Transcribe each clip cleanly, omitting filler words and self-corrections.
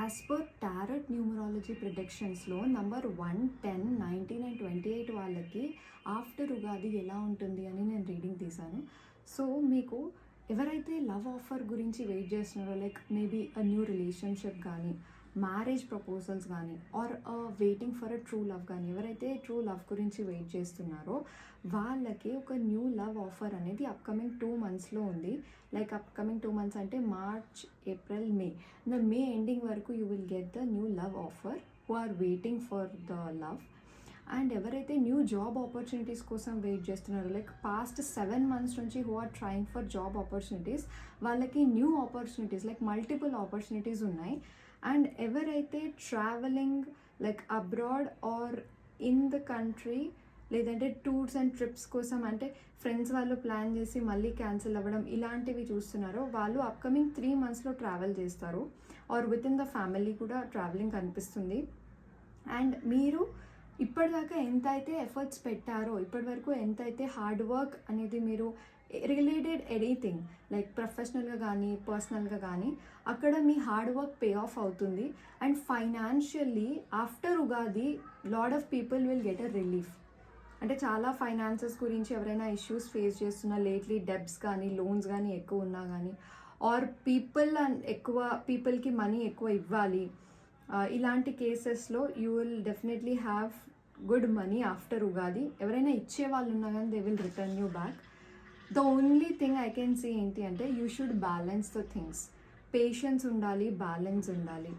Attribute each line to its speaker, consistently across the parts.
Speaker 1: As per tarot numerology ప్రిడిక్షన్స్లో number 1, 10, 19 and 28 వాళ్ళకి after Ugadi ఎలా ఉంటుంది అని నేను రీడింగ్ తీశాను. సో మీకు ఎవరైతే లవ్ ఆఫర్ గురించి వెయిట్ చేస్తున్నారో, like maybe a new relationship కానీ, మ్యారేజ్ ప్రపోజల్స్ కానీ, or waiting for a true love కానీ, ఎవరైతే ట్రూ లవ్ గురించి వెయిట్ చేస్తున్నారో వాళ్ళకి ఒక న్యూ లవ్ ఆఫర్ అనేది అప్కమింగ్ 2 monthsలో ఉంది. లైక్ అప్కమింగ్ 2 months అంటే March, April, May. May ending వరకు you will get the new love offer who are waiting for the love. And ఎవరైతే న్యూ జాబ్ ఆపర్చునిటీస్ కోసం వెయిట్ చేస్తున్నారో, లైక్ పాస్ట్ 7 months నుంచి who are trying for job opportunities, వాళ్ళకి new opportunities like multiple opportunities ఉన్నాయి. And ఎవరైతే travelling like abroad or in the country, లేదంటే tours and trips కోసం అంటే ఫ్రెండ్స్ వాళ్ళు ప్లాన్ చేసి మళ్ళీ క్యాన్సిల్ అవ్వడం ఇలాంటివి చూస్తున్నారో వాళ్ళు అప్కమింగ్ 3 monthsలో ట్రావెల్ చేస్తారు. Or within the family కూడా ట్రావెలింగ్ కనిపిస్తుంది. అండ్ మీరు ఇప్పటిదాకా ఎంత అయితే ఎఫర్ట్స్ పెట్టారో, ఇప్పటివరకు ఎంత అయితే హార్డ్ వర్క్ అనేది మీరు రిలేటెడ్ ఎనీథింగ్ లైక్ ప్రొఫెషనల్గా కానీ పర్సనల్గా కానీ అక్కడ మీ హార్డ్ వర్క్ పే ఆఫ్ అవుతుంది. And financially after Ugadi lot of people will get a relief. అంటే చాలా ఫైనాన్సెస్ గురించి ఎవరైనా ఇష్యూస్ ఫేస్ చేస్తున్నా, లేట్లీ డెబ్ట్స్ కానీ లోన్స్ కానీ ఎక్కువ ఉన్నా కానీ, ఆర్ పీపుల్కి మనీ ఎక్కువ ఇవ్వాలి, ఇలాంటి కేసెస్లో you will definitely have good money after Ugadi. ఎవరైనా ఇచ్చే వాళ్ళు ఉన్నా కానీ they will return you back. The only thing I can see ఏంటి అంటే you should balance the things. Patience ఉండాలి, బ్యాలెన్స్ ఉండాలి.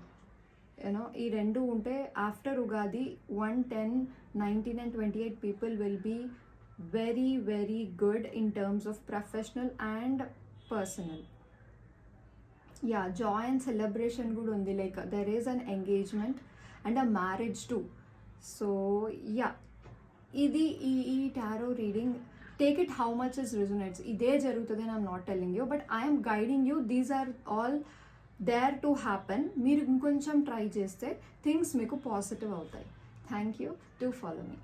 Speaker 1: యూనో ఈ రెండు ఉంటే after Ugadi 1, 10, 19 and 28 people will be very very good in terms of professional and personal. Yeah, joy and celebration good undi, like there is an engagement and a marriage too. So yeah, ఇది ఈ tarot reading, take it how much is resonates. ఇదే జరుగుతుంది అని I'm not telling you, but I'm guiding you. These are all there to happen. మీరు ఇంకొంచెం try చేస్తే things మీకు positive అవుతాయి. Thank you. To follow me.